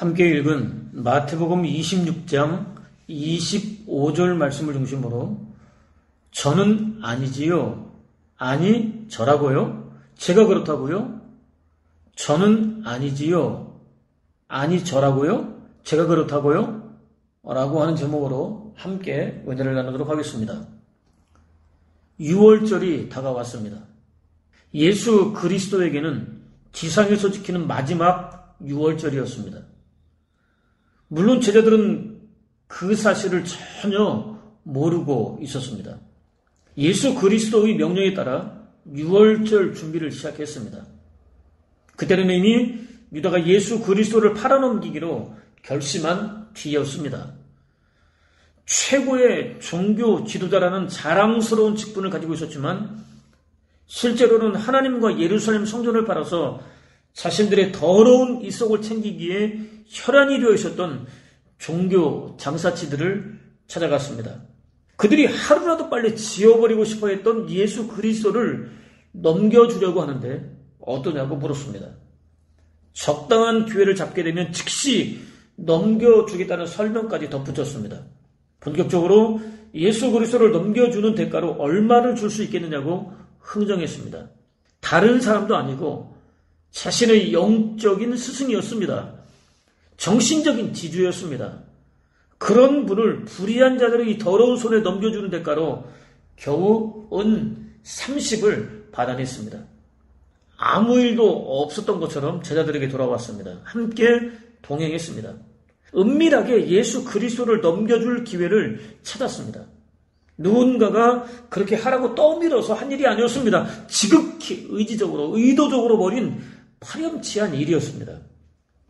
함께 읽은 마태복음 26장 25절 말씀을 중심으로 저는 아니지요. 아니 저라고요? 제가 그렇다고요? 저는 아니지요. 아니 저라고요? 제가 그렇다고요? 라고 하는 제목으로 함께 은혜를 나누도록 하겠습니다. 6월절이 다가왔습니다. 예수 그리스도에게는 지상에서 지키는 마지막 6월절이었습니다. 물론 제자들은 그 사실을 전혀 모르고 있었습니다. 예수 그리스도의 명령에 따라 6월절 준비를 시작했습니다. 그때는 이미 유다가 예수 그리스도를 팔아넘기기로 결심한 뒤였습니다. 최고의 종교 지도자라는 자랑스러운 직분을 가지고 있었지만 실제로는 하나님과 예루살렘 성전을 팔아서 자신들의 더러운 이속을 챙기기에 혈안이 되어 있었던 종교 장사치들을 찾아갔습니다. 그들이 하루라도 빨리 지워버리고 싶어 했던 예수 그리스도를 넘겨주려고 하는데 어떠냐고 물었습니다. 적당한 기회를 잡게 되면 즉시 넘겨주겠다는 설명까지 덧붙였습니다. 본격적으로 예수 그리스도를 넘겨주는 대가로 얼마를 줄 수 있겠느냐고 흥정했습니다. 다른 사람도 아니고 자신의 영적인 스승이었습니다. 정신적인 지주였습니다. 그런 분을 불의한 자들의 더러운 손에 넘겨주는 대가로 겨우 은 30을 받아냈습니다. 아무 일도 없었던 것처럼 제자들에게 돌아왔습니다. 함께 동행했습니다. 은밀하게 예수 그리스도를 넘겨줄 기회를 찾았습니다. 누군가가 그렇게 하라고 떠밀어서 한 일이 아니었습니다. 지극히 의지적으로 의도적으로 벌인 파렴치한 일이었습니다.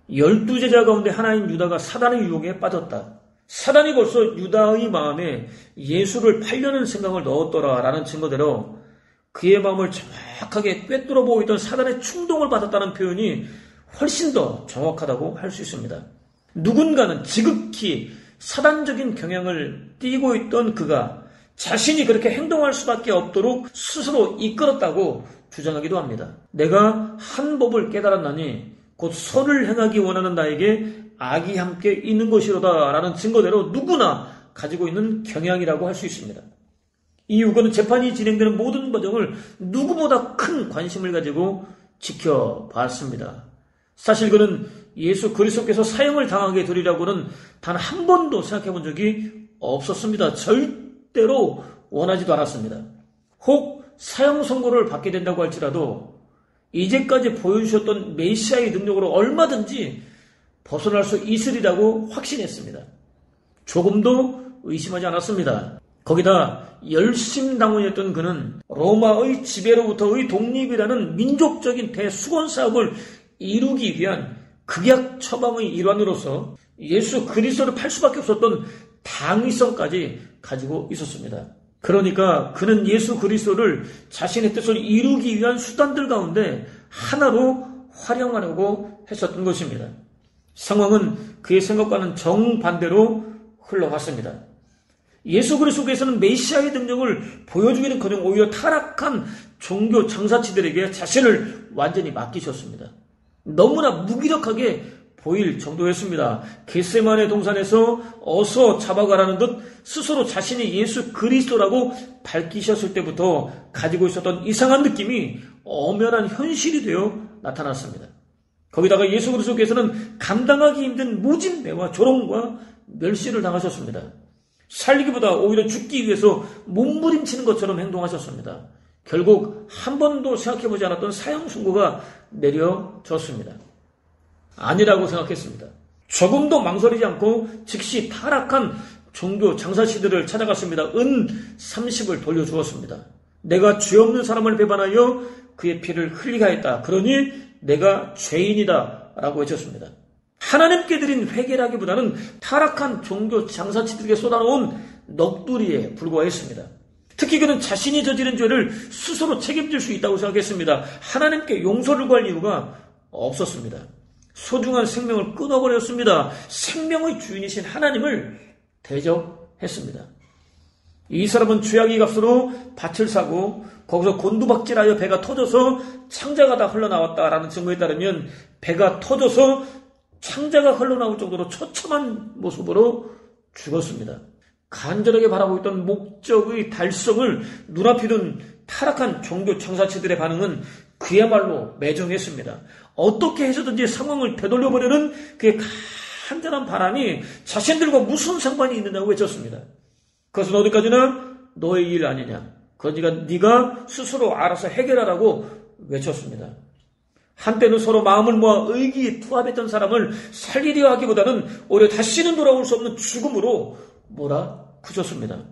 12제자 가운데 하나인 유다가 사단의 유혹에 빠졌다. 사단이 벌써 유다의 마음에 예수를 팔려는 생각을 넣었더라라는 증거대로 그의 마음을 정확하게 꿰뚫어 보고 있던 사단의 충동을 받았다는 표현이 훨씬 더 정확하다고 할 수 있습니다. 누군가는 지극히 사단적인 경향을 띠고 있던 그가 자신이 그렇게 행동할 수밖에 없도록 스스로 이끌었다고 주장하기도 합니다. 내가 한 법을 깨달았나니 곧 선을 행하기 원하는 나에게 악이 함께 있는 것이로다 라는 증거대로 누구나 가지고 있는 경향이라고 할 수 있습니다. 이 유거는 재판이 진행되는 모든 과정을 누구보다 큰 관심을 가지고 지켜봤습니다. 사실 그는 예수 그리스도께서 사형을 당하게 되리라고는 단 한 번도 생각해 본 적이 없었습니다. 절대로 원하지도 않았습니다. 혹 사형 선고를 받게 된다고 할지라도 이제까지 보여주셨던 메시아의 능력으로 얼마든지 벗어날 수 있으리라고 확신했습니다. 조금도 의심하지 않았습니다. 거기다 열심당원이었던 그는 로마의 지배로부터의 독립이라는 민족적인 대수건 사업을 이루기 위한 극약 처방의 일환으로서 예수 그리스도를 팔 수밖에 없었던 당위성까지 가지고 있었습니다. 그러니까 그는 예수 그리스도를 자신의 뜻을 이루기 위한 수단들 가운데 하나로 활용하려고 했었던 것입니다. 상황은 그의 생각과는 정반대로 흘러갔습니다. 예수 그리스도께서는 메시아의 능력을 보여주기는커녕 오히려 타락한 종교 장사치들에게 자신을 완전히 맡기셨습니다. 너무나 무기력하게 보일 정도였습니다. 겟세마네 동산에서 어서 잡아가라는 듯 스스로 자신이 예수 그리스도라고 밝히셨을 때부터 가지고 있었던 이상한 느낌이 엄연한 현실이 되어 나타났습니다. 거기다가 예수 그리스도께서는 감당하기 힘든 모진매와 조롱과 멸시를 당하셨습니다. 살기보다 오히려 죽기 위해서 몸부림치는 것처럼 행동하셨습니다. 결국 한 번도 생각해보지 않았던 사형 선고가 내려졌습니다. 아니라고 생각했습니다. 조금도 망설이지 않고 즉시 타락한 종교 장사치들을 찾아갔습니다. 은 30을 돌려주었습니다. 내가 죄 없는 사람을 배반하여 그의 피를 흘리게 하였다. 그러니 내가 죄인이다 라고 외쳤습니다. 하나님께 드린 회개라기보다는 타락한 종교 장사치들에게 쏟아놓은 넋두리에 불과했습니다. 특히 그는 자신이 저지른 죄를 스스로 책임질 수 있다고 생각했습니다. 하나님께 용서를 구할 이유가 없었습니다. 소중한 생명을 끊어버렸습니다. 생명의 주인이신 하나님을 대적했습니다. 이 사람은 죄악의 값으로 밭을 사고 거기서 곤두박질하여 배가 터져서 창자가 다 흘러나왔다라는 증거에 따르면 배가 터져서 창자가 흘러나올 정도로 처참한 모습으로 죽었습니다. 간절하게 바라보고 있던 목적의 달성을 눈앞에 둔 타락한 종교 창사치들의 반응은 그야말로 매정했습니다. 어떻게 해서든지 상황을 되돌려보려는 그의 간절한 바람이 자신들과 무슨 상관이 있느냐고 외쳤습니다. 그것은 어디까지나 너의 일 아니냐. 그러니까 네가 스스로 알아서 해결하라고 외쳤습니다. 한때는 서로 마음을 모아 의기에 투합했던 사람을 살리려 하기보다는 오히려 다시는 돌아올 수 없는 죽음으로 몰아붙였습니다.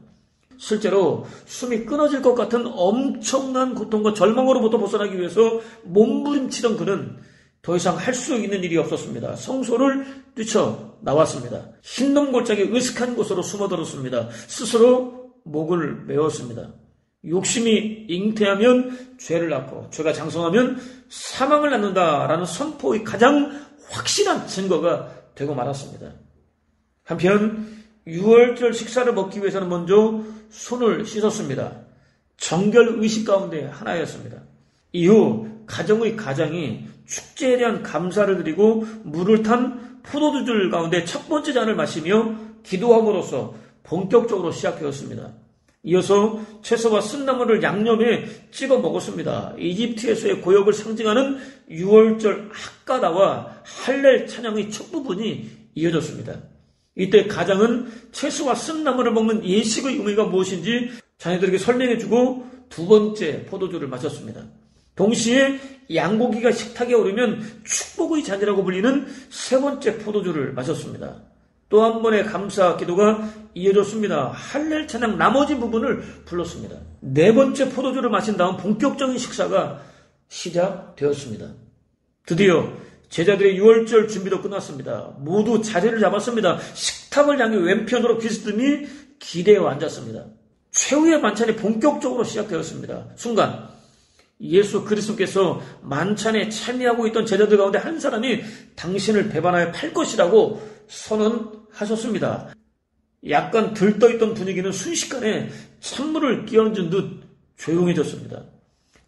실제로 숨이 끊어질 것 같은 엄청난 고통과 절망으로부터 벗어나기 위해서 몸부림치던 그는 더 이상 할 수 있는 일이 없었습니다. 성소를 뛰쳐나왔습니다. 흰놈 골짜기 으슥한 곳으로 숨어들었습니다. 스스로 목을 메웠습니다. 욕심이 잉태하면 죄를 낳고 죄가 장성하면 사망을 낳는다라는 선포의 가장 확실한 증거가 되고 말았습니다. 한편 유월절 식사를 먹기 위해서는 먼저 손을 씻었습니다. 정결의식 가운데 하나였습니다. 이후 가정의 가장이 축제에 대한 감사를 드리고 물을 탄 포도주들 가운데 첫 번째 잔을 마시며 기도함으로써 본격적으로 시작되었습니다. 이어서 채소와 쓴나물을 양념에 찍어 먹었습니다. 이집트에서의 고역을 상징하는 유월절 학가다와 할렐 찬양의 첫 부분이 이어졌습니다. 이때 가장은 채소와 쓴나물을 먹는 예식의 의미가 무엇인지 자녀들에게 설명해주고 두 번째 포도주를 마셨습니다. 동시에 양고기가 식탁에 오르면 축복의 잔이라고 불리는 세 번째 포도주를 마셨습니다. 또 한 번의 감사 기도가 이어졌습니다. 할렐 찬양 나머지 부분을 불렀습니다. 네 번째 포도주를 마신 다음 본격적인 식사가 시작되었습니다. 드디어 제자들의 유월절 준비도 끝났습니다. 모두 자리를 잡았습니다. 식탁을 향해 왼편으로 비스듬히 기대어 앉았습니다. 최후의 만찬이 본격적으로 시작되었습니다. 순간 예수 그리스도께서 만찬에 참여하고 있던 제자들 가운데 한 사람이 당신을 배반하여 팔 것이라고 선언하셨습니다. 약간 들떠있던 분위기는 순식간에 찬물을 끼얹은 듯 조용해졌습니다.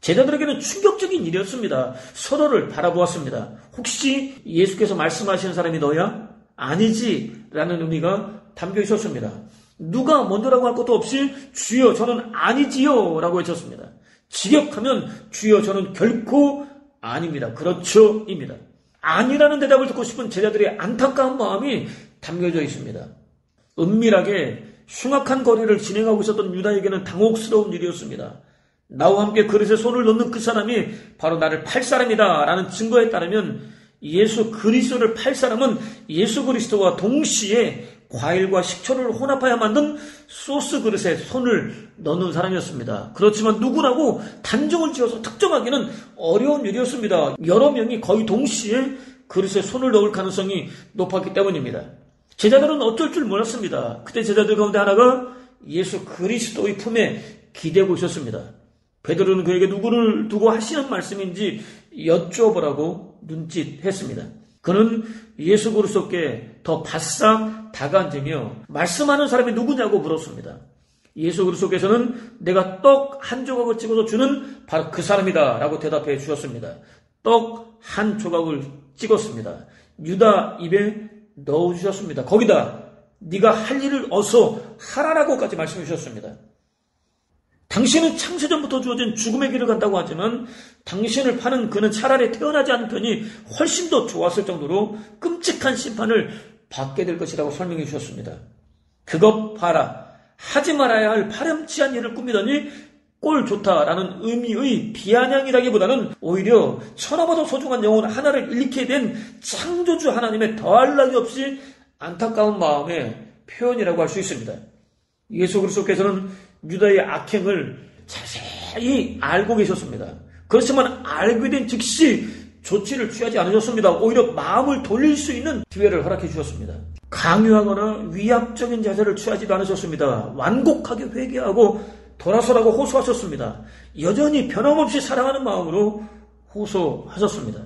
제자들에게는 충격적인 일이었습니다. 서로를 바라보았습니다. 혹시 예수께서 말씀하시는 사람이 너야? 아니지 라는 의미가 담겨 있었습니다. 누가 먼저라고 할 것도 없이 주여 저는 아니지요 라고 외쳤습니다. 직역하면 주여 저는 결코 아닙니다. 그렇죠 입니다. 아니라는 대답을 듣고 싶은 제자들의 안타까운 마음이 담겨져 있습니다. 은밀하게 흉악한 거리를 진행하고 있었던 유다에게는 당혹스러운 일이었습니다. 나와 함께 그릇에 손을 넣는 그 사람이 바로 나를 팔 사람이다 라는 증거에 따르면 예수 그리스도를 팔 사람은 예수 그리스도와 동시에 과일과 식초를 혼합하여 만든 소스 그릇에 손을 넣는 사람이었습니다. 그렇지만 누구라고 단정을 지어서 특정하기는 어려운 일이었습니다. 여러 명이 거의 동시에 그릇에 손을 넣을 가능성이 높았기 때문입니다. 제자들은 어쩔 줄 몰랐습니다. 그때 제자들 가운데 하나가 예수 그리스도의 품에 기대고 있었습니다. 베드로는 그에게 누구를 두고 하시는 말씀인지 여쭤보라고 눈짓했습니다. 그는 예수 그리스도께 더 바싹 다가앉으며 말씀하는 사람이 누구냐고 물었습니다. 예수 그리스도께서는 내가 떡 한 조각을 찍어서 주는 바로 그 사람이다 라고 대답해 주셨습니다. 떡 한 조각을 찍었습니다. 유다 입에 넣어주셨습니다. 거기다 네가 할 일을 어서 하라라고까지 말씀해 주셨습니다. 당신은 창세전부터 주어진 죽음의 길을 간다고 하지만 당신을 파는 그는 차라리 태어나지 않은 편이 훨씬 더 좋았을 정도로 끔찍한 심판을 받게 될 것이라고 설명해 주셨습니다. 그것 봐라. 하지 말아야 할 파렴치한 일을 꾸미더니 꼴 좋다라는 의미의 비아냥이라기보다는 오히려 천하보다 소중한 영혼 하나를 잃게 된 창조주 하나님의 더할 나위 없이 안타까운 마음의 표현이라고 할 수 있습니다. 예수 그리스도께서는 유다의 악행을 자세히 알고 계셨습니다. 그렇지만 알게 된 즉시 조치를 취하지 않으셨습니다. 오히려 마음을 돌릴 수 있는 기회를 허락해 주셨습니다. 강요하거나 위압적인 자세를 취하지도 않으셨습니다. 완곡하게 회개하고 돌아서라고 호소하셨습니다. 여전히 변함없이 사랑하는 마음으로 호소하셨습니다.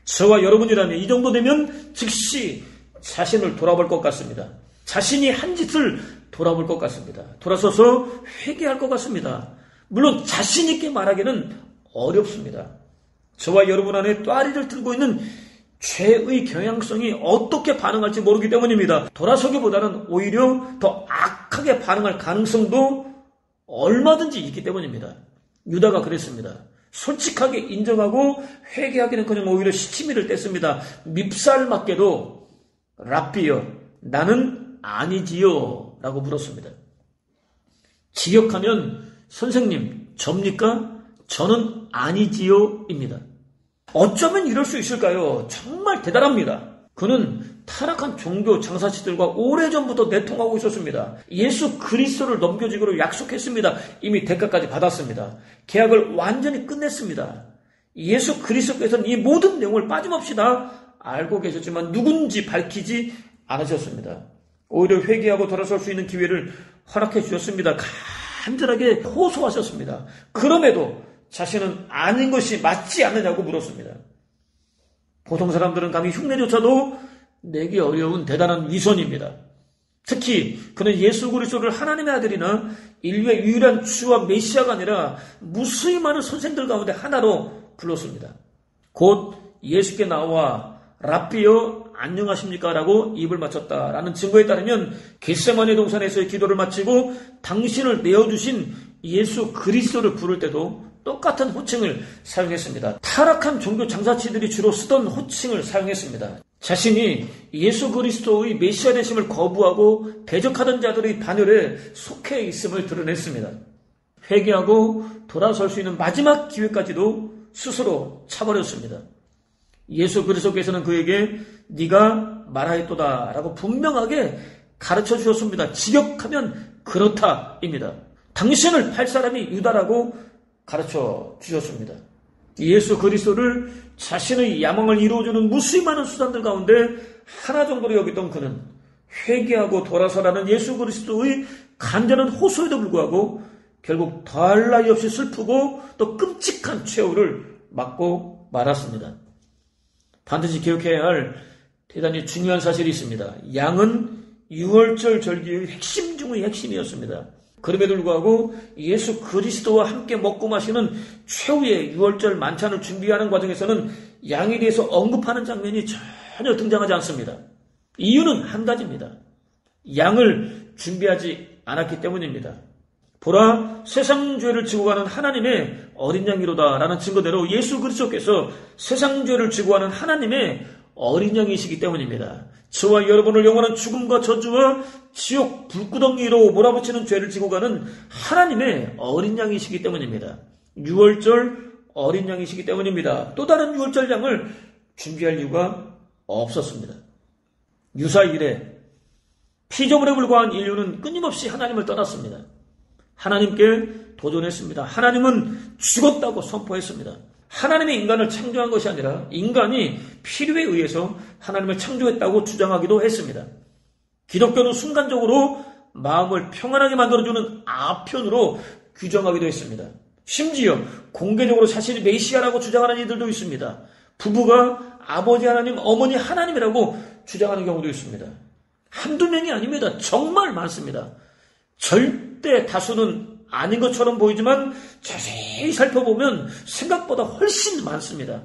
저와 여러분이라면 이 정도 되면 즉시 자신을 돌아볼 것 같습니다. 자신이 한 짓을 돌아볼 것 같습니다. 돌아서서 회개할 것 같습니다. 물론 자신 있게 말하기는 어렵습니다. 저와 여러분 안에 또아리를 들고 있는 죄의 경향성이 어떻게 반응할지 모르기 때문입니다. 돌아서기보다는 오히려 더 악하게 반응할 가능성도 얼마든지 있기 때문입니다. 유다가 그랬습니다. 솔직하게 인정하고 회개하기는커녕 오히려 시치미를 뗐습니다. 밉살맞게도 랍비여 나는 아니지요 라고 물었습니다. 직역하면 선생님 접니까? 저는 아니지요 입니다. 어쩌면 이럴 수 있을까요? 정말 대단합니다. 그는 타락한 종교 장사치들과 오래전부터 내통하고 있었습니다. 예수 그리스도를 넘겨주기로 약속했습니다. 이미 대가까지 받았습니다. 계약을 완전히 끝냈습니다. 예수 그리스도께서는 이 모든 내용을 빠짐없이 다 알고 계셨지만 누군지 밝히지 않으셨습니다. 오히려 회개하고 돌아설 수 있는 기회를 허락해 주셨습니다. 간절하게 호소하셨습니다. 그럼에도 자신은 아닌 것이 맞지 않느냐고 물었습니다. 보통 사람들은 감히 흉내조차도 내기 어려운 대단한 위선입니다. 특히 그는 예수 그리스도를 하나님의 아들이나 인류의 유일한 주와 메시아가 아니라 무수히 많은 선생들 가운데 하나로 불렀습니다. 곧 예수께 나와 랍비여 안녕하십니까? 라고 입을 맞췄다라는 증거에 따르면 겟세마네 동산에서의 기도를 마치고 당신을 내어주신 예수 그리스도를 부를 때도 똑같은 호칭을 사용했습니다. 타락한 종교 장사치들이 주로 쓰던 호칭을 사용했습니다. 자신이 예수 그리스도의 메시아 되심을 거부하고 대적하던 자들의 반열에 속해 있음을 드러냈습니다. 회개하고 돌아설 수 있는 마지막 기회까지도 스스로 차버렸습니다. 예수 그리스도께서는 그에게 네가 말하였도다 라고 분명하게 가르쳐 주셨습니다. 직역하면 그렇다입니다. 당신을 팔 사람이 유다라고 가르쳐 주셨습니다. 예수 그리스도를 자신의 야망을 이루어주는 무수히 많은 수단들 가운데 하나 정도로 여기던 그는 회개하고 돌아서라는 예수 그리스도의 간절한 호소에도 불구하고 결국 더할 나위 없이 슬프고 또 끔찍한 최후를 맞고 말았습니다. 반드시 기억해야 할 대단히 중요한 사실이 있습니다. 양은 유월절 절기의 핵심 중의 핵심이었습니다. 그럼에도 불구하고 예수 그리스도와 함께 먹고 마시는 최후의 유월절 만찬을 준비하는 과정에서는 양에 대해서 언급하는 장면이 전혀 등장하지 않습니다. 이유는 한 가지입니다. 양을 준비하지 않았기 때문입니다. 보라 세상 죄를 지고 가는 하나님의 어린 양이로다 라는 증거대로 예수 그리스도께서 세상 죄를 지고 가는 하나님의 어린 양이시기 때문입니다. 저와 여러분을 영원한 죽음과 저주와 지옥 불구덩이로 몰아붙이는 죄를 지고 가는 하나님의 어린 양이시기 때문입니다. 유월절 어린 양이시기 때문입니다. 또 다른 유월절 양을 준비할 이유가 없었습니다. 유사 이래 피조물에 불과한 인류는 끊임없이 하나님을 떠났습니다. 하나님께 도전했습니다. 하나님은 죽었다고 선포했습니다. 하나님이 인간을 창조한 것이 아니라 인간이 필요에 의해서 하나님을 창조했다고 주장하기도 했습니다. 기독교는 순간적으로 마음을 평안하게 만들어주는 아편으로 규정하기도 했습니다. 심지어 공개적으로 자신이 메시아라고 주장하는 이들도 있습니다. 부부가 아버지 하나님, 어머니 하나님이라고 주장하는 경우도 있습니다. 한두 명이 아닙니다. 정말 많습니다. 절대 다수는 아닌 것처럼 보이지만 자세히 살펴보면 생각보다 훨씬 많습니다.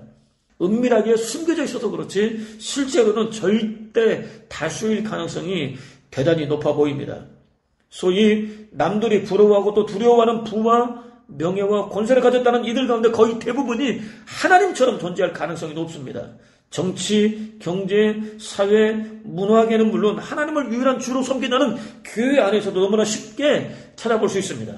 은밀하게 숨겨져 있어서 그렇지 실제로는 절대 다수일 가능성이 대단히 높아 보입니다. 소위 남들이 부러워하고 또 두려워하는 부와 명예와 권세를 가졌다는 이들 가운데 거의 대부분이 하나님처럼 존재할 가능성이 높습니다. 정치, 경제, 사회, 문화계는 물론 하나님을 유일한 주로 섬긴다는 교회 안에서도 너무나 쉽게 찾아볼 수 있습니다.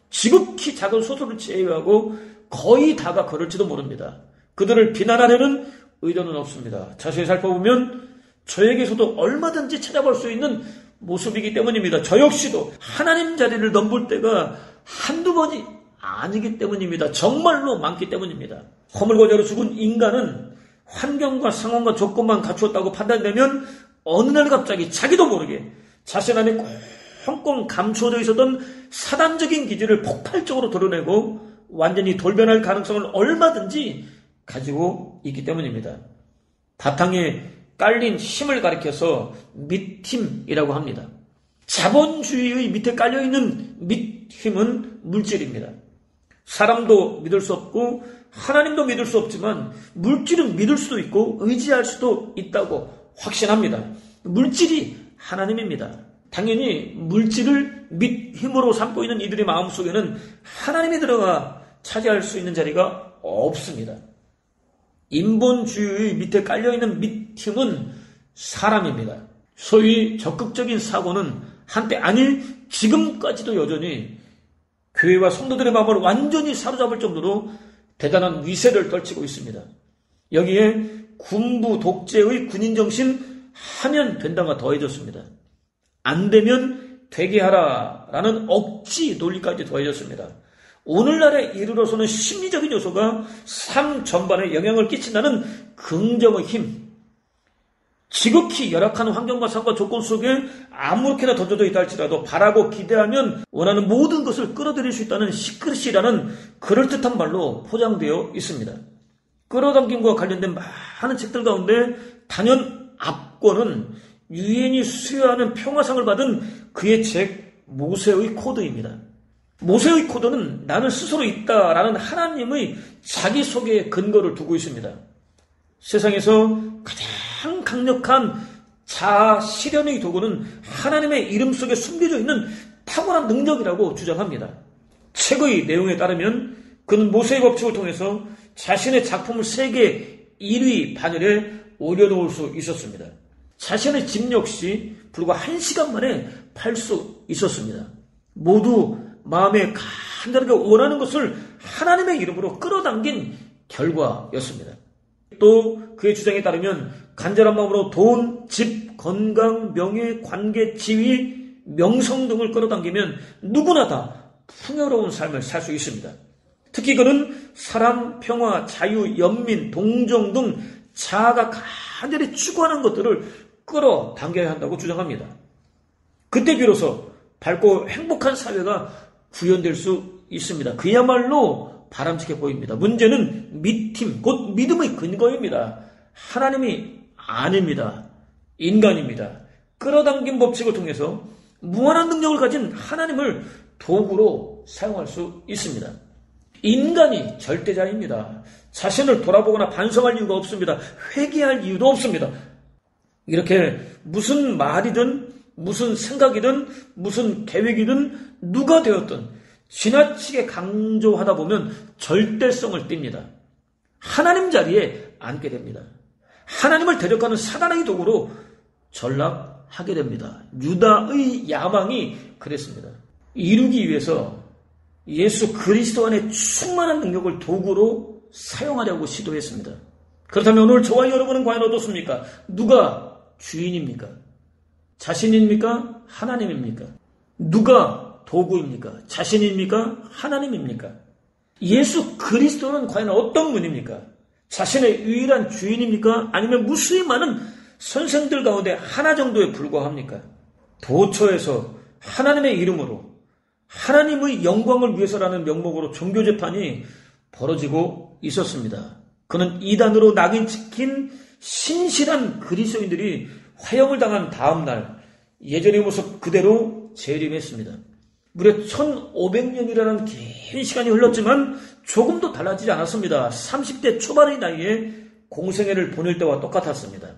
지극히 작은 소수를 제외하고 거의 다가 그럴지도 모릅니다. 그들을 비난하려는 의도는 없습니다. 자세히 살펴보면 저에게서도 얼마든지 찾아볼 수 있는 모습이기 때문입니다. 저 역시도 하나님 자리를 넘볼 때가 한두 번이 아니기 때문입니다. 정말로 많기 때문입니다. 허물고자로 죽은 인간은 환경과 상황과 조건만 갖추었다고 판단되면 어느 날 갑자기 자기도 모르게 자신 안에 꽁꽁 감추어져 있었던 사단적인 기질을 폭발적으로 드러내고 완전히 돌변할 가능성을 얼마든지 가지고 있기 때문입니다. 바탕에 깔린 힘을 가리켜서 밑힘이라고 합니다. 자본주의의 밑에 깔려있는 밑힘은 물질입니다. 사람도 믿을 수 없고 하나님도 믿을 수 없지만 물질은 믿을 수도 있고 의지할 수도 있다고 확신합니다. 물질이 하나님입니다. 당연히 물질을 힘으로 삼고 있는 이들의 마음속에는 하나님이 들어가 차지할 수 있는 자리가 없습니다. 인본주의 밑에 깔려있는 밑힘은 사람입니다. 소위 적극적인 사고는 한때 아니 지금까지도 여전히 교회와 성도들의 마음을 완전히 사로잡을 정도로 대단한 위세를 떨치고 있습니다. 여기에 군부 독재의 군인정신 하면 된다가 더해졌습니다. 안 되면 되게 하라라는 억지 논리까지 더해졌습니다. 오늘날에 이르러서는 심리적인 요소가 삶 전반에 영향을 끼친다는 긍정의 힘. 지극히 열악한 환경과 상과 조건 속에 아무렇게나 던져져 있다 할지라도 바라고 기대하면 원하는 모든 것을 끌어들일 수 있다는 시크릿이라는 그럴듯한 말로 포장되어 있습니다. 끌어당김과 관련된 많은 책들 가운데 단연 압권은 유엔이 수여하는 평화상을 받은 그의 책 모세의 코드입니다. 모세의 코드는 나는 스스로 있다라는 하나님의 자기소개의 근거를 두고 있습니다. 세상에서 가장 강력한 자아 실현의 도구는 하나님의 이름 속에 숨겨져 있는 탁월한 능력이라고 주장합니다. 책의 내용에 따르면 그는 모세의 법칙을 통해서 자신의 작품을 세계 1위 반열에 올려놓을 수 있었습니다. 자신의 집 역시 불과 1시간 만에 팔 수 있었습니다. 모두 마음에 간절하게 원하는 것을 하나님의 이름으로 끌어당긴 결과였습니다. 또 그의 주장에 따르면 간절한 마음으로 돈, 집, 건강, 명예, 관계, 지위, 명성 등을 끌어당기면 누구나 다 풍요로운 삶을 살 수 있습니다. 특히 그는 사람, 평화, 자유, 연민, 동정 등 자아가 간절히 추구하는 것들을 끌어당겨야 한다고 주장합니다. 그때 비로소 밝고 행복한 사회가 구현될 수 있습니다. 그야말로 바람직해 보입니다. 문제는 믿힘, 곧 믿음의 근거입니다. 하나님이 아닙니다. 인간입니다. 끌어당긴 법칙을 통해서 무한한 능력을 가진 하나님을 도구로 사용할 수 있습니다. 인간이 절대자입니다. 자신을 돌아보거나 반성할 이유가 없습니다. 회개할 이유도 없습니다. 이렇게 무슨 말이든 무슨 생각이든 무슨 계획이든 누가 되었든 지나치게 강조하다 보면 절대성을 띱니다. 하나님 자리에 앉게 됩니다. 하나님을 대적하는 사단의 도구로 전락하게 됩니다. 유다의 야망이 그랬습니다. 이루기 위해서 예수 그리스도 안에 충만한 능력을 도구로 사용하려고 시도했습니다. 그렇다면 오늘 저와 여러분은 과연 어떻습니까? 누가 주인입니까? 자신입니까? 하나님입니까? 누가 도구입니까? 자신입니까? 하나님입니까? 예수 그리스도는 과연 어떤 분입니까? 자신의 유일한 주인입니까? 아니면 무수히 많은 선생들 가운데 하나 정도에 불과합니까? 도처에서 하나님의 이름으로 하나님의 영광을 위해서라는 명목으로 종교재판이 벌어지고 있었습니다. 그는 이단으로 낙인 찍힌 신실한 그리스도인들이 화형을 당한 다음 날 예전의 모습 그대로 재림했습니다. 무려 1500년이라는 긴 시간이 흘렀지만 조금도 달라지지 않았습니다. 30대 초반의 나이에 공생애를 보낼 때와 똑같았습니다.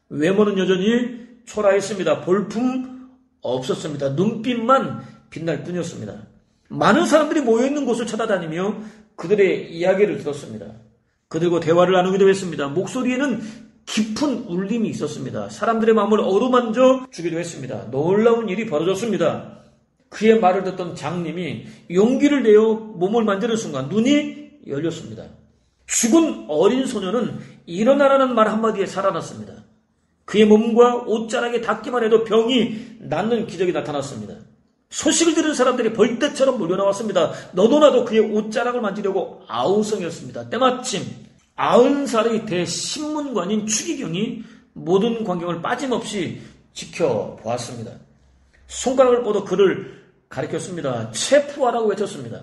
외모는 여전히 초라했습니다. 볼품 없었습니다. 눈빛만 빛날 뿐이었습니다. 많은 사람들이 모여있는 곳을 찾아다니며 그들의 이야기를 들었습니다. 그들과 대화를 나누기도 했습니다. 목소리에는 깊은 울림이 있었습니다. 사람들의 마음을 어루만져 주기도 했습니다. 놀라운 일이 벌어졌습니다. 그의 말을 듣던 장님이 용기를 내어 몸을 만지는 순간 눈이 열렸습니다. 죽은 어린 소녀는 일어나라는 말 한마디에 살아났습니다. 그의 몸과 옷자락에 닿기만 해도 병이 낫는 기적이 나타났습니다. 소식을 들은 사람들이 벌떼처럼 몰려나왔습니다. 너도 나도 그의 옷자락을 만지려고 아우성이었습니다. 때마침 90살의 대신문관인 추기경이 모든 광경을 빠짐없이 지켜보았습니다. 손가락을 뻗어 그를 가리켰습니다. 체포하라고 외쳤습니다.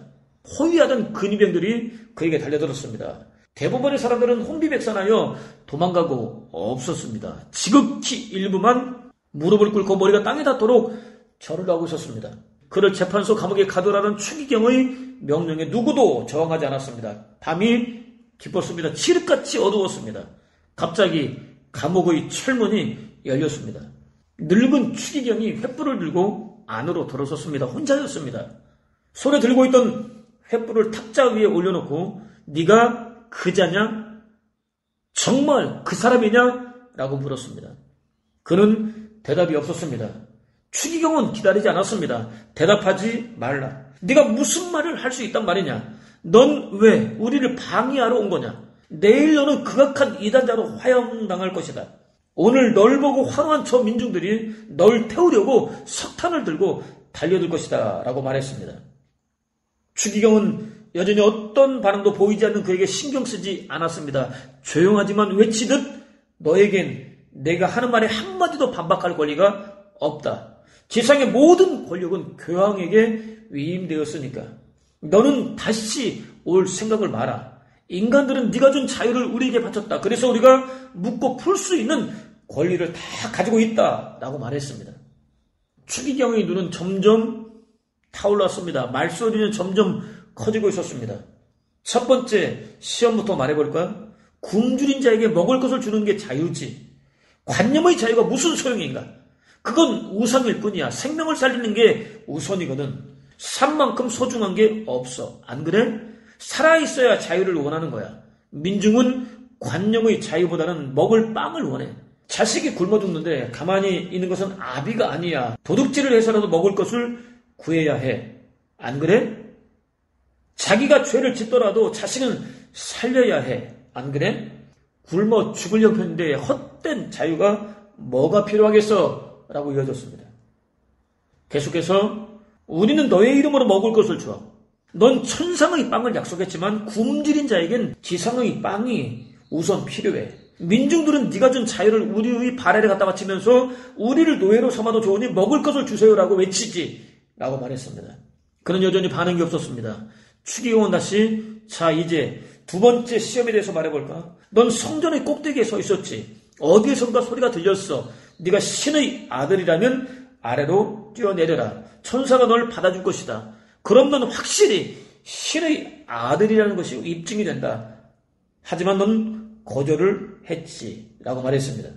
호위하던 근위병들이 그에게 달려들었습니다. 대부분의 사람들은 혼비백산하여 도망가고 없었습니다. 지극히 일부만 무릎을 꿇고 머리가 땅에 닿도록 절을 하고 있었습니다. 그를 재판소 감옥에 가두라는 추기경의 명령에 누구도 저항하지 않았습니다. 밤이 깊었습니다. 칠흑같이 어두웠습니다. 갑자기 감옥의 철문이 열렸습니다. 늙은 추기경이 횃불을 들고 안으로 들어섰습니다. 혼자였습니다. 손에 들고 있던 횃불을 탁자 위에 올려놓고 네가 그자냐? 정말 그 사람이냐? 라고 물었습니다. 그는 대답이 없었습니다. 추기경은 기다리지 않았습니다. 대답하지 말라. 네가 무슨 말을 할 수 있단 말이냐? 넌 왜 우리를 방해하러 온 거냐? 내일 너는 극악한 이단자로 화형당할 것이다. 오늘 널 보고 환호한 저 민중들이 널 태우려고 석탄을 들고 달려들 것이다 라고 말했습니다. 추기경은 여전히 어떤 반응도 보이지 않는 그에게 신경 쓰지 않았습니다. 조용하지만 외치듯 너에겐 내가 하는 말에 한마디도 반박할 권리가 없다. 지상의 모든 권력은 교황에게 위임되었으니까 너는 다시 올 생각을 마라. 인간들은 네가 준 자유를 우리에게 바쳤다. 그래서 우리가 묻고 풀 수 있는 권리를 다 가지고 있다 라고 말했습니다. 추기경의 눈은 점점 타올랐습니다. 말소리는 점점 커지고 있었습니다. 첫 번째 시험부터 말해볼까? 굶주린 자에게 먹을 것을 주는 게 자유지. 관념의 자유가 무슨 소용인가? 그건 우상일 뿐이야. 생명을 살리는 게 우선이거든. 삶만큼 소중한 게 없어. 안 그래? 살아있어야 자유를 원하는 거야. 민중은 관념의 자유보다는 먹을 빵을 원해. 자식이 굶어 죽는데 가만히 있는 것은 아비가 아니야. 도둑질을 해서라도 먹을 것을 구해야 해. 안 그래? 자기가 죄를 짓더라도 자식은 살려야 해. 안 그래? 굶어 죽을 형편인데 헛된 자유가 뭐가 필요하겠어? 라고 이어졌습니다. 계속해서 우리는 너의 이름으로 먹을 것을 줘. 넌 천상의 빵을 약속했지만 굶주린 자에겐 지상의 빵이 우선 필요해. 민중들은 네가 준 자유를 우리의 발에를 갖다 바치면서 우리를 노예로 삼아도 좋으니 먹을 것을 주세요라고 외치지 라고 말했습니다. 그는 여전히 반응이 없었습니다. 추기경은 다시 자 이제 두 번째 시험에 대해서 말해볼까? 넌 성전의 꼭대기에 서 있었지. 어디에선가 소리가 들렸어. 네가 신의 아들이라면 아래로 뛰어내려라. 천사가 널 받아줄 것이다. 그럼 넌 확실히 신의 아들이라는 것이 입증이 된다. 하지만 넌 거절을 했지 라고 말했습니다.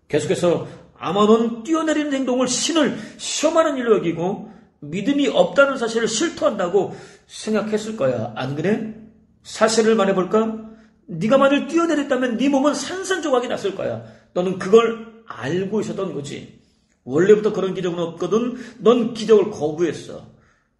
계속해서 아마 넌 뛰어내리는 행동을 신을 시험하는 일로 여기고 믿음이 없다는 사실을 실토한다고 생각했을 거야. 안 그래? 사실을 말해볼까? 네가 만일 뛰어내렸다면 네 몸은 산산조각이 났을 거야. 너는 그걸 알고 있었던 거지. 원래부터 그런 기적은 없거든. 넌 기적을 거부했어.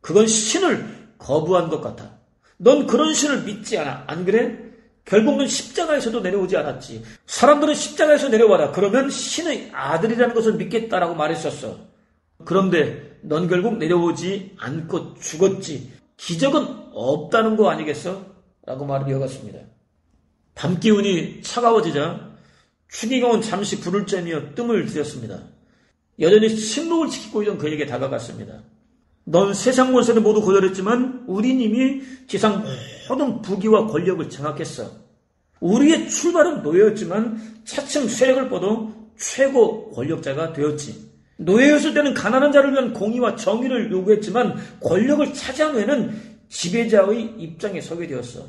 그건 신을 거부한 것 같아. 넌 그런 신을 믿지 않아. 안 그래? 결국 넌 십자가에서도 내려오지 않았지. 사람들은 십자가에서 내려와라. 그러면 신의 아들이라는 것을 믿겠다라고 말했었어. 그런데 넌 결국 내려오지 않고 죽었지. 기적은 없다는 거 아니겠어? 라고 말을 이어갔습니다. 밤기운이 차가워지자 추기경은 잠시 불을 쬐며 뜸을 들였습니다. 여전히 침묵을 지키고 있던 그에게 다가갔습니다. 넌 세상 권세를 모두 거절했지만 우린 이미 지상 모든 부귀와 권력을 장악했어. 우리의 출발은 노예였지만 차츰 세력을 뻗어 최고 권력자가 되었지. 노예였을 때는 가난한 자를 위한 공의와 정의를 요구했지만 권력을 차지한 후에는 지배자의 입장에 서게 되었어.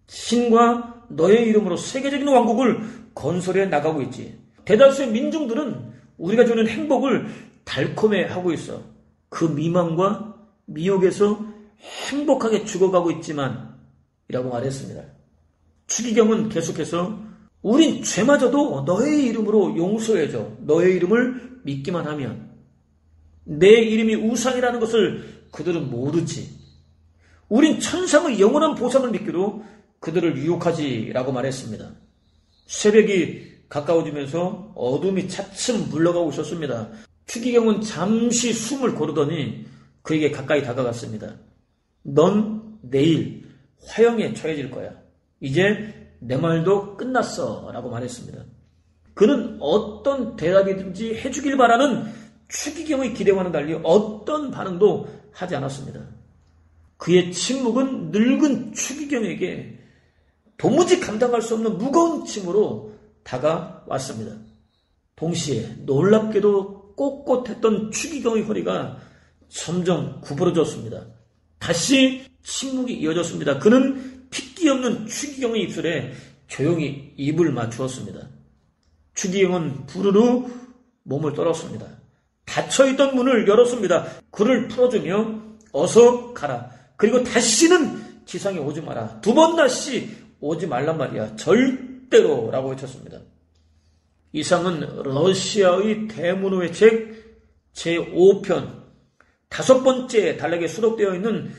신과 너의 이름으로 세계적인 왕국을 건설해 나가고 있지. 대다수의 민중들은 우리가 주는 행복을 달콤해하고 있어. 그 미망과 미혹에서 행복하게 죽어가고 있지만 이라고 말했습니다. 추기경은 계속해서 우린 죄마저도 너의 이름으로 용서해줘. 너의 이름을 믿기만 하면. 내 이름이 우상이라는 것을 그들은 모르지. 우린 천상의 영원한 보상을 믿기로 그들을 유혹하지 라고 말했습니다. 새벽이 가까워지면서 어둠이 차츰 물러가고 있었습니다. 추기경은 잠시 숨을 고르더니 그에게 가까이 다가갔습니다. 넌 내일 화형에 처해질 거야. 이제 내 말도 끝났어 라고 말했습니다. 그는 어떤 대답이든지 해주길 바라는 추기경의 기대와는 달리 어떤 반응도 하지 않았습니다. 그의 침묵은 늙은 추기경에게 도무지 감당할 수 없는 무거운 짐으로 다가왔습니다. 동시에 놀랍게도 꼿꼿했던 추기경의 허리가 점점 구부러졌습니다. 다시 침묵이 이어졌습니다. 그는 핏기 기 없는 추기경의 입술에 조용히 입을 맞추었습니다. 추기경은 부르르 몸을 떨었습니다. 닫혀있던 문을 열었습니다. 그를 풀어주며 어서 가라. 그리고 다시는 지상에 오지 마라. 2번 다시 오지 말란 말이야. 절대로 라고 외쳤습니다. 이상은 러시아의 대문호의 책 제5편 5번째 단락에 수록되어 있는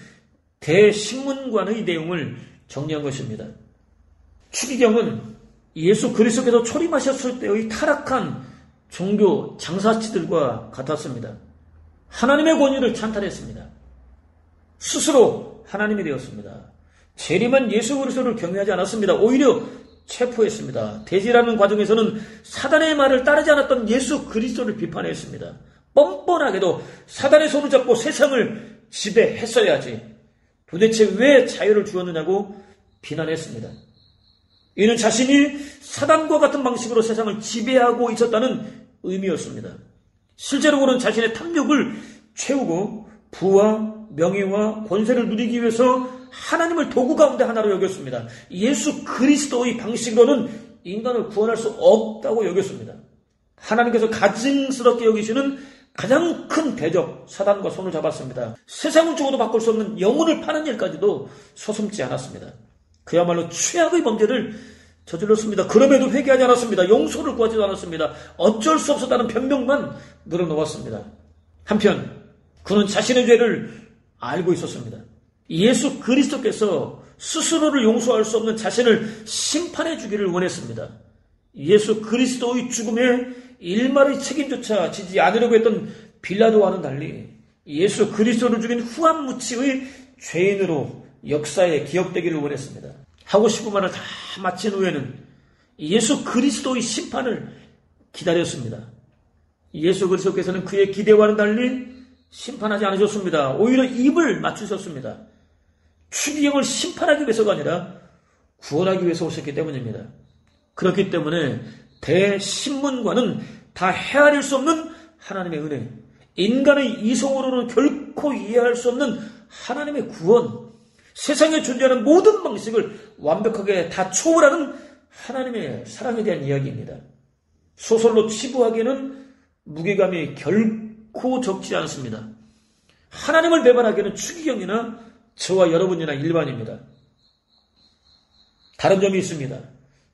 대신문관의 내용을 정리한 것입니다. 추기경은 예수 그리스도께서 초림하셨을 때의 타락한 종교 장사치들과 같았습니다. 하나님의 권위를 찬탈했습니다. 스스로 하나님이 되었습니다. 재림한 예수 그리스도를 경외하지 않았습니다. 오히려 체포했습니다. 대지라는 과정에서는 사단의 말을 따르지 않았던 예수 그리스도를 비판했습니다. 뻔뻔하게도 사단의 손을 잡고 세상을 지배했어야지. 도대체 왜 자유를 주었느냐고 비난했습니다. 이는 자신이 사단과 같은 방식으로 세상을 지배하고 있었다는 의미였습니다. 실제로 그는 자신의 탐욕을 채우고 부와 명예와 권세를 누리기 위해서 하나님을 도구 가운데 하나로 여겼습니다. 예수 그리스도의 방식으로는 인간을 구원할 수 없다고 여겼습니다. 하나님께서 가증스럽게 여기시는 가장 큰 대적 사단과 손을 잡았습니다. 세상을 주고도 바꿀 수 없는 영혼을 파는 일까지도 서슴지 않았습니다. 그야말로 최악의 범죄를 저질렀습니다. 그럼에도 회개하지 않았습니다. 용서를 구하지도 않았습니다. 어쩔 수 없었다는 변명만 늘어놓았습니다. 한편 그는 자신의 죄를 알고 있었습니다. 예수 그리스도께서 스스로를 용서할 수 없는 자신을 심판해 주기를 원했습니다. 예수 그리스도의 죽음에 일말의 책임조차 지지 않으려고 했던 빌라도와는 달리 예수 그리스도를 죽인 후한무치의 죄인으로 역사에 기억되기를 원했습니다. 하고 싶은 말을 다 마친 후에는 예수 그리스도의 심판을 기다렸습니다. 예수 그리스도께서는 그의 기대와는 달리 심판하지 않으셨습니다. 오히려 입을 맞추셨습니다. 추기경을 심판하기 위해서가 아니라 구원하기 위해서 오셨기 때문입니다. 그렇기 때문에 대신문과는 다 헤아릴 수 없는 하나님의 은혜, 인간의 이성으로는 결코 이해할 수 없는 하나님의 구원, 세상에 존재하는 모든 방식을 완벽하게 다 초월하는 하나님의 사랑에 대한 이야기입니다. 소설로 치부하기에는 무게감이 결코 적지 않습니다. 하나님을 배반하기에는 추기경이나 저와 여러분이나 일반입니다. 다른 점이 있습니다.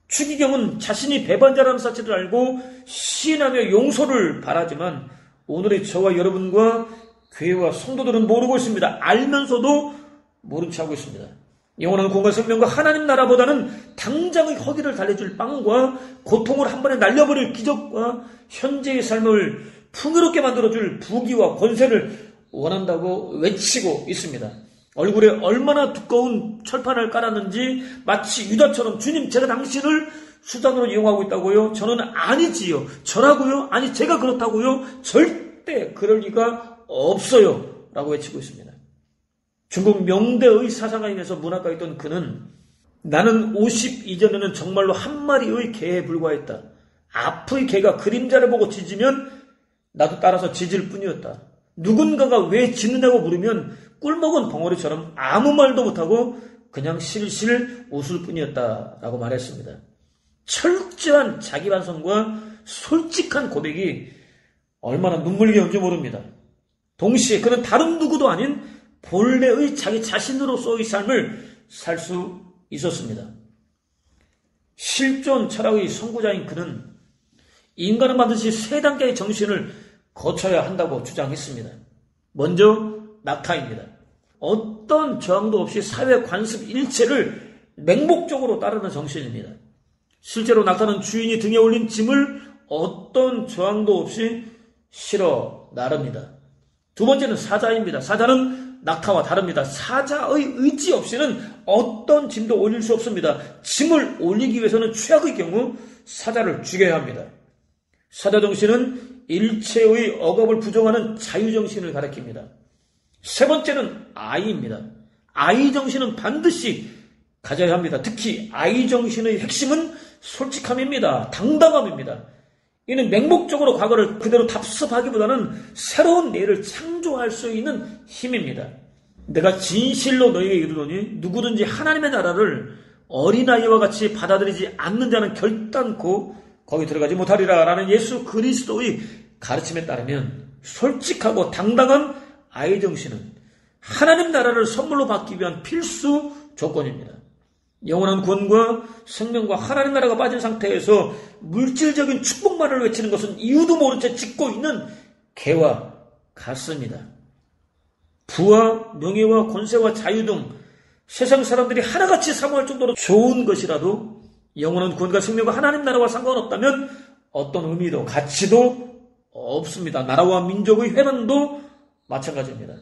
추기경은 자신이 배반자라는 사실을 알고 시인하며 용서를 바라지만 오늘의 저와 여러분과 교회와 성도들은 모르고 있습니다. 알면서도 모른 체 하고 있습니다. 영원한 공간 생명과 하나님 나라보다는 당장의 허기를 달래줄 빵과 고통을 한 번에 날려버릴 기적과 현재의 삶을 풍요롭게 만들어줄 부귀와 권세를 원한다고 외치고 있습니다. 얼굴에 얼마나 두꺼운 철판을 깔았는지 마치 유다처럼 주님 제가 당신을 수단으로 이용하고 있다고요? 저는 아니지요. 저라고요? 아니 제가 그렇다고요? 절대 그럴 리가 없어요. 라고 외치고 있습니다. 중국 명대의 사상가인에서 문학가 있던 그는 나는 50 이전에는 정말로 한 마리의 개에 불과했다. 앞의 개가 그림자를 보고 짖으면 나도 따라서 짖을 뿐이었다. 누군가가 왜 짖느냐고 물으면 꿀먹은 벙어리처럼 아무 말도 못하고 그냥 실실 웃을 뿐이었다 라고 말했습니다. 철저한 자기반성과 솔직한 고백이 얼마나 눈물겨운지 모릅니다. 동시에 그는 다른 누구도 아닌 본래의 자기 자신으로서의 삶을 살 수 있었습니다. 실존 철학의 선구자인 그는 인간은 반드시 3단계의 정신을 거쳐야 한다고 주장했습니다. 먼저 낙타입니다. 어떤 저항도 없이 사회 관습 일체를 맹목적으로 따르는 정신입니다. 실제로 낙타는 주인이 등에 올린 짐을 어떤 저항도 없이 실어 나릅니다. 2번째는 사자입니다. 사자는 낙타와 다릅니다. 사자의 의지 없이는 어떤 짐도 올릴 수 없습니다. 짐을 올리기 위해서는 최악의 경우 사자를 죽여야 합니다. 사자 정신은 일체의 억압을 부정하는 자유정신을 가리킵니다. 3번째는 아이입니다. 아이 정신은 반드시 가져야 합니다. 특히 아이 정신의 핵심은 솔직함입니다. 당당함입니다. 이는 맹목적으로 과거를 그대로 답습하기보다는 새로운 내일을 창조할 수 있는 힘입니다. 내가 진실로 너희에게 이르노니 누구든지 하나님의 나라를 어린아이와 같이 받아들이지 않는 자는 결단코 거기 들어가지 못하리라 라는 예수 그리스도의 가르침에 따르면 솔직하고 당당한 아이 정신은 하나님 나라를 선물로 받기 위한 필수 조건입니다. 영원한 구원과 생명과 하나님 나라가 빠진 상태에서 물질적인 축복만을 외치는 것은 이유도 모른 채 짓고 있는 개와 같습니다. 부와 명예와 권세와 자유 등 세상 사람들이 하나같이 사모할 정도로 좋은 것이라도 영원한 구원과 생명과 하나님 나라와 상관없다면 어떤 의미도 가치도 없습니다. 나라와 민족의 회복도 마찬가지입니다.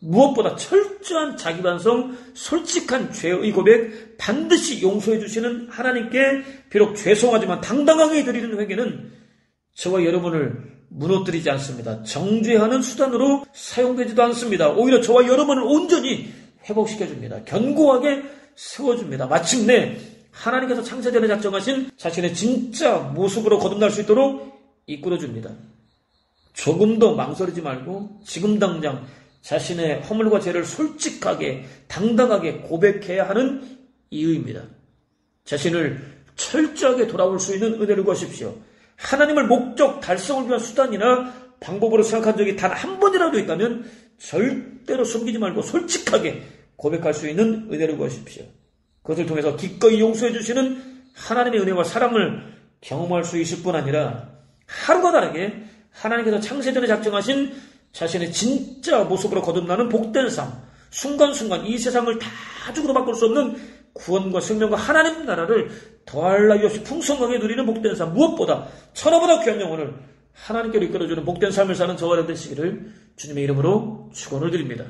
무엇보다 철저한 자기 반성, 솔직한 죄의 고백, 반드시 용서해 주시는 하나님께 비록 죄송하지만 당당하게 드리는 회개는 저와 여러분을 무너뜨리지 않습니다. 정죄하는 수단으로 사용되지도 않습니다. 오히려 저와 여러분을 온전히 회복시켜줍니다. 견고하게 세워줍니다. 마침내 하나님께서 창세전에 작정하신 자신의 진짜 모습으로 거듭날 수 있도록 이끌어줍니다. 조금 더 망설이지 말고 지금 당장 자신의 허물과 죄를 솔직하게 당당하게 고백해야 하는 이유입니다. 자신을 철저하게 돌아올 수 있는 은혜를 구하십시오. 하나님을 목적 달성을 위한 수단이나 방법으로 생각한 적이 단 한 번이라도 있다면 절대로 숨기지 말고 솔직하게 고백할 수 있는 은혜를 구하십시오. 그것을 통해서 기꺼이 용서해 주시는 하나님의 은혜와 사랑을 경험할 수 있을 뿐 아니라 하루가 다르게 하나님께서 창세전에 작정하신 자신의 진짜 모습으로 거듭나는 복된 삶, 순간순간 이 세상을 다 죽어도 바꿀 수 없는 구원과 생명과 하나님 나라를 더할 나위 없이 풍성하게 누리는 복된 삶, 무엇보다 천하보다 귀한 영혼을 하나님께로 이끌어주는 복된 삶을 사는 저와 여러분 되시기를 주님의 이름으로 축원을 드립니다.